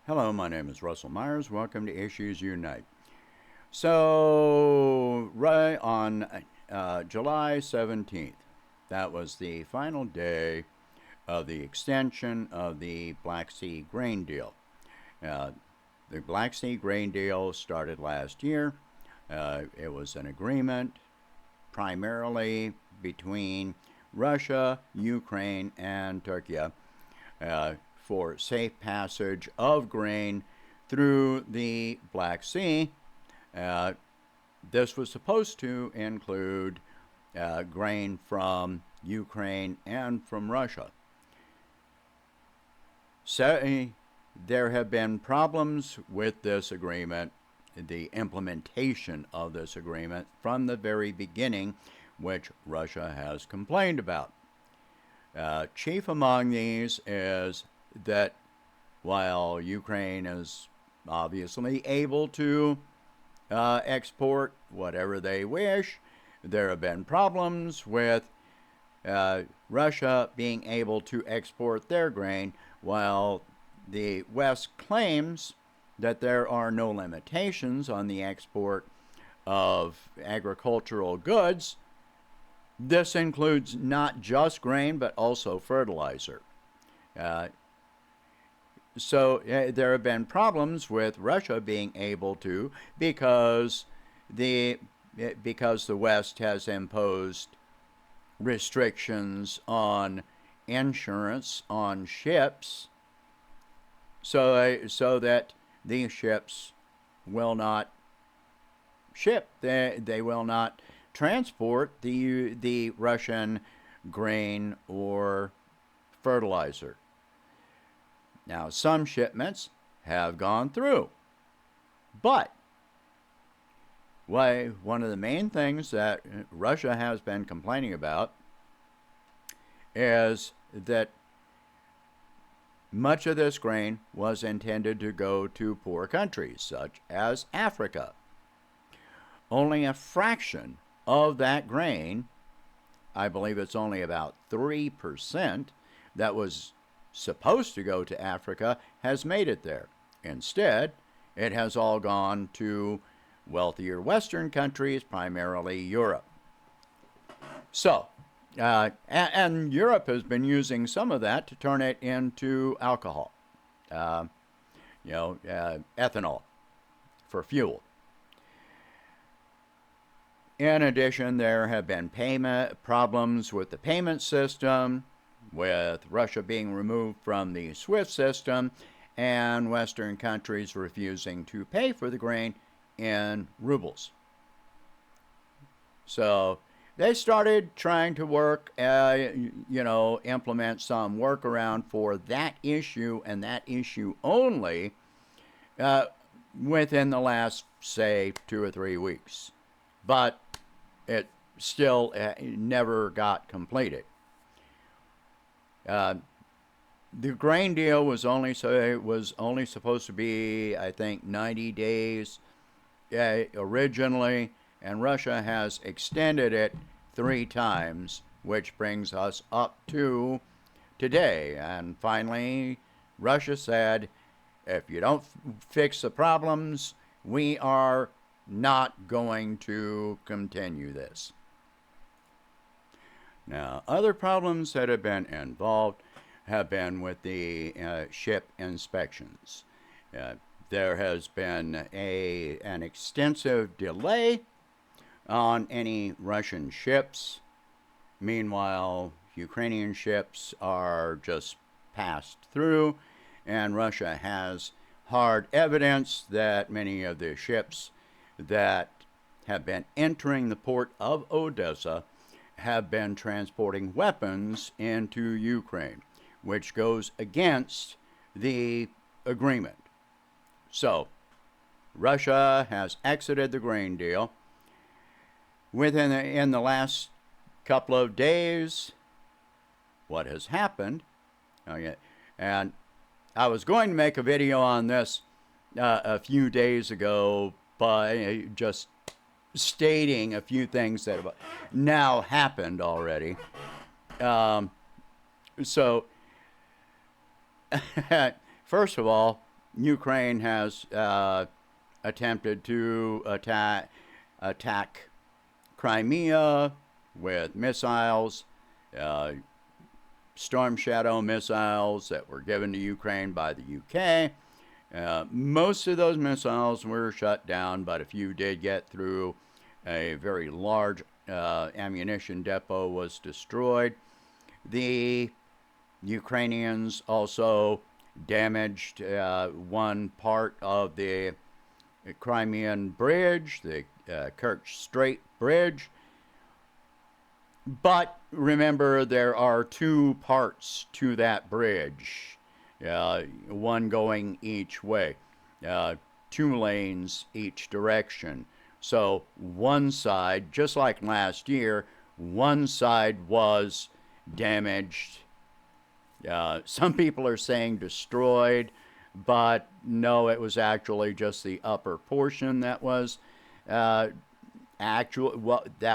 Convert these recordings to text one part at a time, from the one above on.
Hello, my name is Russell Myers. Welcome to Issues Unite. So, right on July 17th, that was the final day of the extension of the Black Sea grain deal. Uh, the Black Sea grain deal started last year. It was an agreement primarily between Russia, Ukraine, and Turkey for safe passage of grain through the Black Sea. Uh, this was supposed to include grain from Ukraine and from Russia. So there have been problems with this agreement, the implementation of this agreement from the very beginning, which Russia has complained about. Chief among these is that while Ukraine is obviously able to export whatever they wish, there have been problems with Russia being able to export their grain, while the West claims that there are no limitations on the export of agricultural goods. This includes not just grain, but also fertilizer. So there have been problems with Russia being able to, because the West has imposed restrictions on insurance on ships, so that these ships will not ship. They will not transport the Russian grain or fertilizer. Now, some shipments have gone through, but one of the main things that Russia has been complaining about is that much of this grain was intended to go to poor countries, such as Africa. Only a fraction of that grain, I believe it's only about 3%, that was supposed to go to Africa, has made it there. Instead, it has all gone to wealthier Western countries, primarily Europe. So, and Europe has been using some of that to turn it into alcohol, ethanol for fuel. In addition, there have been payment problems with the payment system, with Russia being removed from the SWIFT system and Western countries refusing to pay for the grain in rubles. So they started trying to implement some workaround for that issue, and that issue only, within the last, say, 2 or 3 weeks. But it still never got completed. The grain deal was only supposed to be, I think, 90 days originally, and Russia has extended it 3 times, which brings us up to today. And finally, Russia said, if you don't fix the problems, we are not going to continue this. Now, other problems that have been involved have been with the ship inspections. There has been an extensive delay on any Russian ships. Meanwhile, Ukrainian ships are just passed through, and Russia has hard evidence that many of the ships that have been entering the port of Odessa have been transporting weapons into Ukraine, which goes against the agreement. So, Russia has exited the grain deal. In the last couple of days, what has happened, and I was going to make a video on this a few days ago by just stating a few things that have now happened already. So, first of all, Ukraine has attempted to attack Crimea with missiles, Storm Shadow missiles that were given to Ukraine by the UK. Most of those missiles were shut down, but a few did get through. A very large ammunition depot was destroyed. The Ukrainians also damaged one part of the Crimean Bridge, the Kerch Strait Bridge. But remember, there are two parts to that bridge, one going each way, 2 lanes each direction. So one side, just like last year, one side was damaged. Some people are saying destroyed, but no, it was actually just the upper portion that was that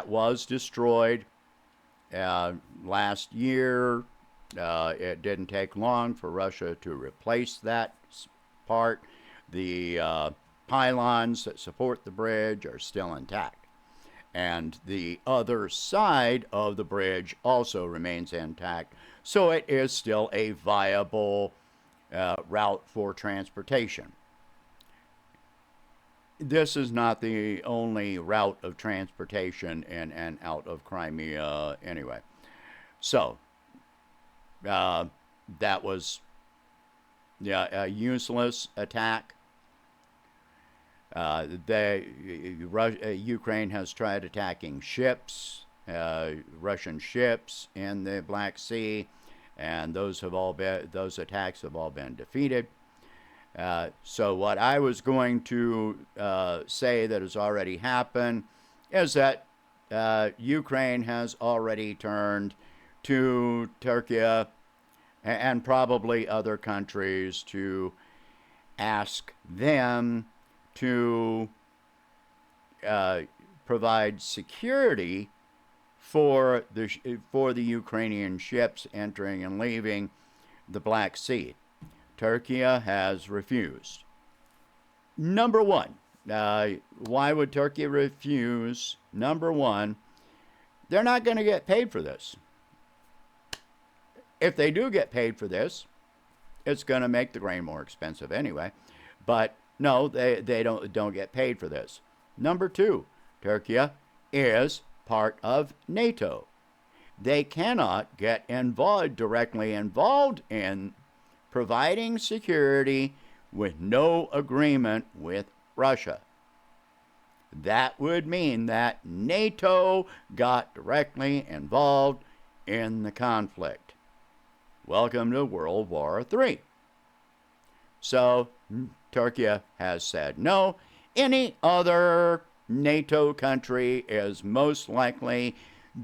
was destroyed. Last year, it didn't take long for Russia to replace that part. The pylons that support the bridge are still intact. And the other side of the bridge also remains intact. So it is still a viable route for transportation. This is not the only route of transportation in and out of Crimea anyway. So, that was a useless attack. Ukraine has tried attacking ships, Russian ships in the Black Sea, and those attacks have all been defeated. So what I was going to say that has already happened is that Ukraine has already turned to Turkey and probably other countries to ask them to provide security for the Ukrainian ships entering and leaving the Black Sea. Turkey has refused. Number one, why would Turkey refuse? Number one, they're not going to get paid for this. If they do get paid for this, it's going to make the grain more expensive anyway. But no, they don't get paid for this. Number two, Turkey is part of NATO. They cannot get directly involved in providing security with no agreement with Russia. That would mean that NATO got directly involved in the conflict. Welcome to World War III. So, Turkey has said no. Any other NATO country is most likely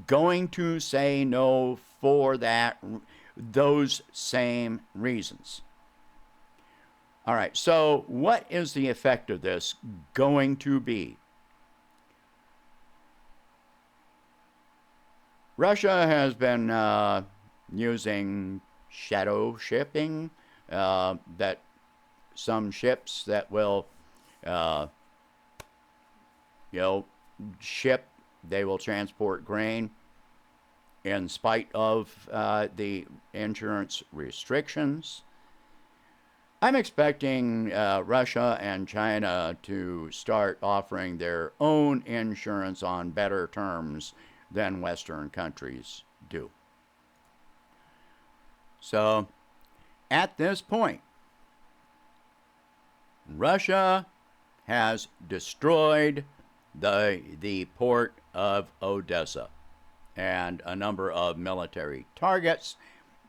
going to say no for those same reasons. All right, so what is the effect of this going to be? Russia has been using shadow shipping, that some ships that will, ship, they will transport grain in spite of the insurance restrictions. I'm expecting Russia and China to start offering their own insurance on better terms than Western countries do. So, at this point, Russia has destroyed the port of Odessa and a number of military targets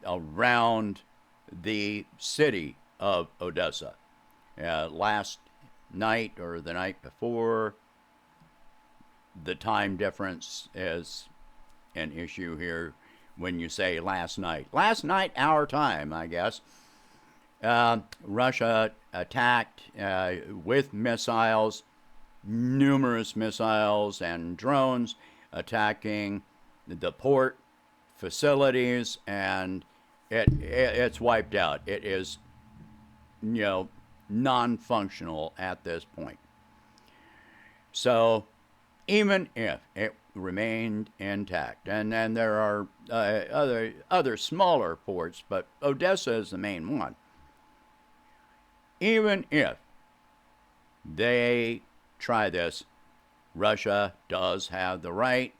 around the city of Odessa. Last night or the night before, the time difference is an issue here when you say last night. Last night, our time, I guess. Russia attacked with missiles, numerous missiles and drones, attacking the port facilities, and it's wiped out. It is, non-functional at this point. So even if it remained intact, and then there are other smaller ports, but Odessa is the main one. Even if they try this, Russia does have the right,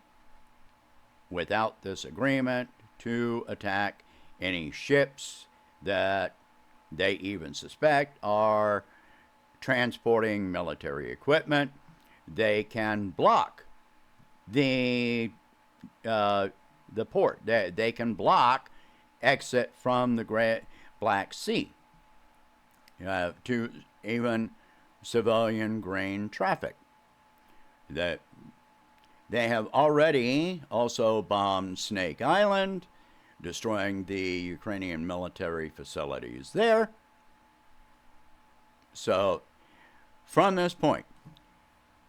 without this agreement, to attack any ships that they even suspect are transporting military equipment. They can block the port. They can block exit from the Black Sea to even civilian grain traffic. That they have already also bombed Snake Island, destroying the Ukrainian military facilities there. So from this point,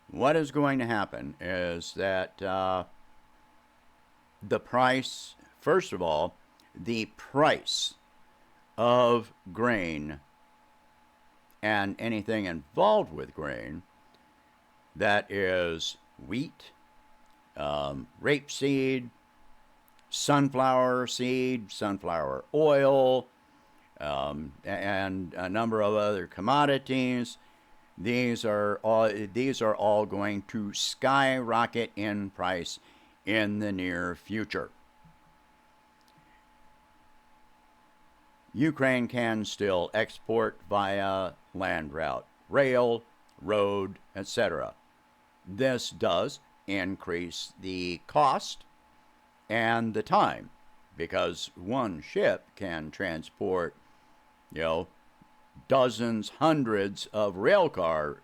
what is going to happen is that the price, first of all, the price of grain and anything involved with grain, that is wheat, rapeseed, sunflower seed, sunflower oil, and a number of other commodities. These are all going to skyrocket in price in the near future. Ukraine can still export via land route, rail, road, etc. This does increase the cost and the time, because one ship can transport, dozens, hundreds of rail cars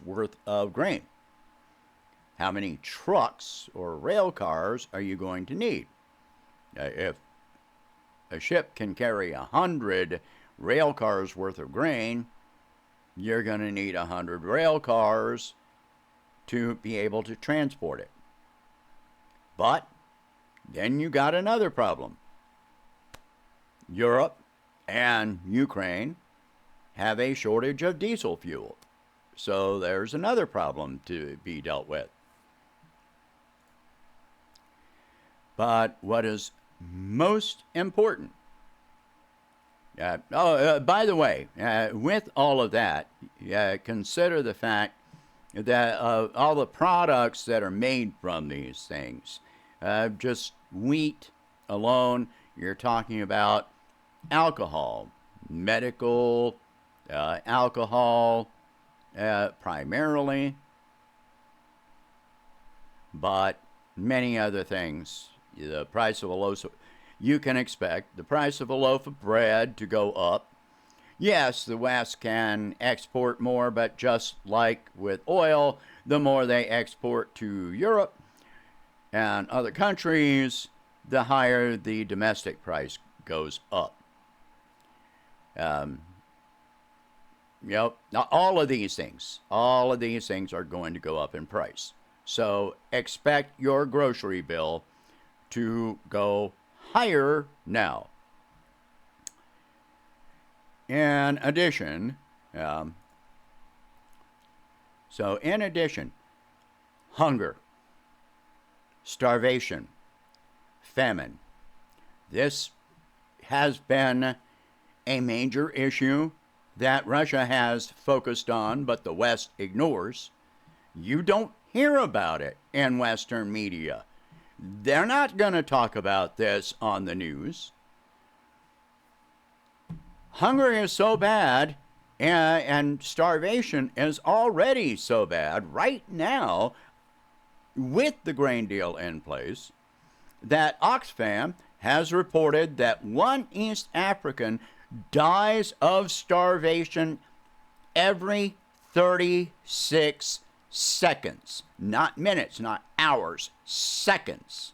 worth of grain. How many trucks or rail cars are you going to need? If a ship can carry 100 rail cars worth of grain, you're going to need 100 rail cars to be able to transport it. But then you got another problem. Europe and Ukraine have a shortage of diesel fuel. So there's another problem to be dealt with. But what is most important, by the way, with all of that, consider the fact that all the products that are made from these things, just wheat alone, you're talking about alcohol, medical alcohol primarily, but many other things. The price of a loaf, you can expect the price of a loaf of bread to go up. Yes, the West can export more, but just like with oil, the more they export to Europe and other countries, the higher the domestic price goes up. All of these things are going to go up in price. So expect your grocery bill to go higher now. In addition, hunger, starvation, famine. This has been a major issue that Russia has focused on, but the West ignores. You don't hear about it in Western media. They're not going to talk about this on the news. Hunger is so bad, and starvation is already so bad right now with the grain deal in place, that Oxfam has reported that one East African dies of starvation every 36 seconds. Not minutes, not hours, seconds.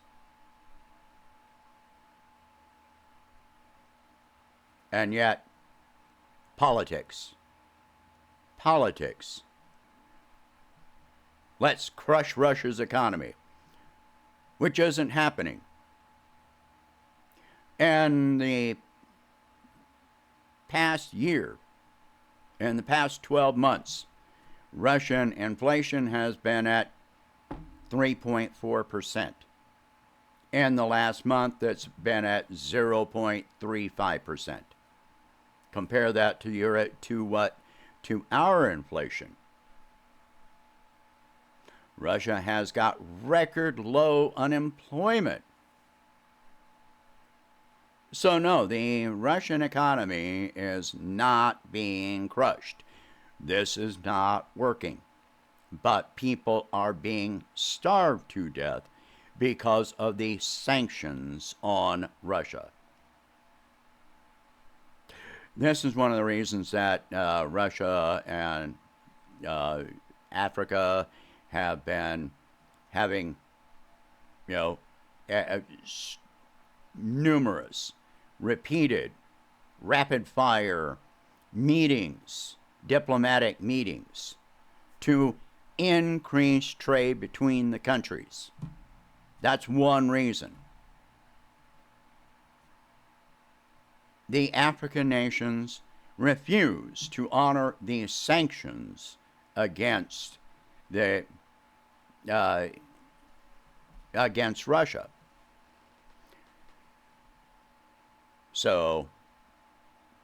And yet, politics. Let's crush Russia's economy, which isn't happening. And the past year, in the past 12 months, Russian inflation has been at 3.4%. In the last month, it's been at 0.35%. Compare that to our inflation. Russia has got record low unemployment. So no, the Russian economy is not being crushed. This is not working. But people are being starved to death because of the sanctions on Russia. This is one of the reasons that Russia and Africa have been having, numerous, repeated, rapid-fire meetings, diplomatic meetings, to increase trade between the countries. That's one reason. The African nations refuse to honor the sanctions against against Russia. So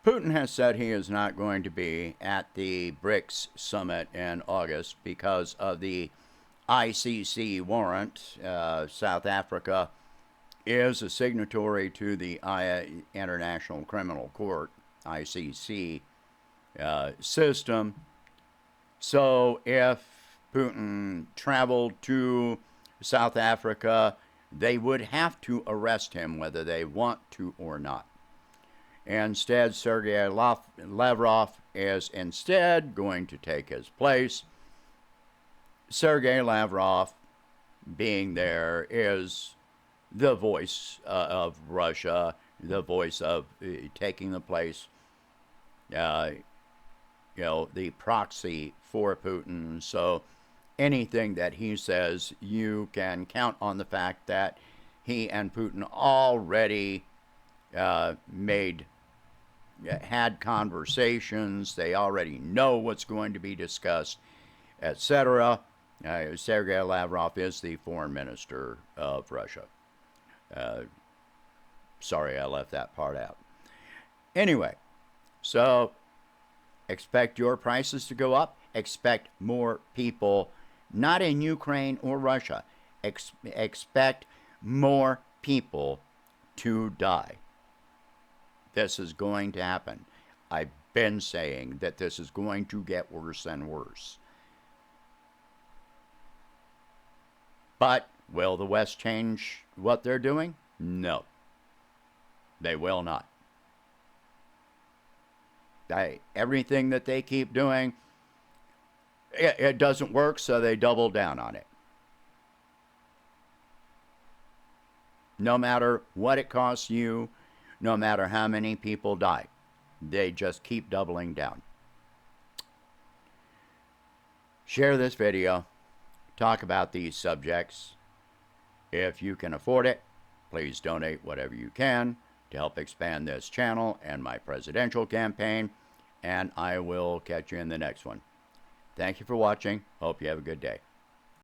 Putin has said he is not going to be at the BRICS summit in August because of the ICC warrant. South Africa is a signatory to the International Criminal Court, ICC, system. So if Putin traveled to South Africa, they would have to arrest him whether they want to or not. Instead, Sergei Lavrov is instead going to take his place. Sergei Lavrov, being there, is the voice of Russia, the voice of taking the place, the proxy for Putin. So anything that he says, you can count on the fact that he and Putin already had conversations. They already know what's going to be discussed, etc. Sergei Lavrov is the foreign minister of Russia. Sorry, I left that part out. Anyway, so expect your prices to go up. Expect more people, not in Ukraine or Russia. Expect more people to die. This is going to happen. I've been saying that this is going to get worse and worse. But will the West change what they're doing? No. They will not. Everything that they keep doing, it doesn't work, so they double down on it. No matter what it costs you, no matter how many people die, they just keep doubling down. Share this video. Talk about these subjects. If you can afford it, please donate whatever you can to help expand this channel and my presidential campaign, and I will catch you in the next one. Thank you for watching. Hope you have a good day.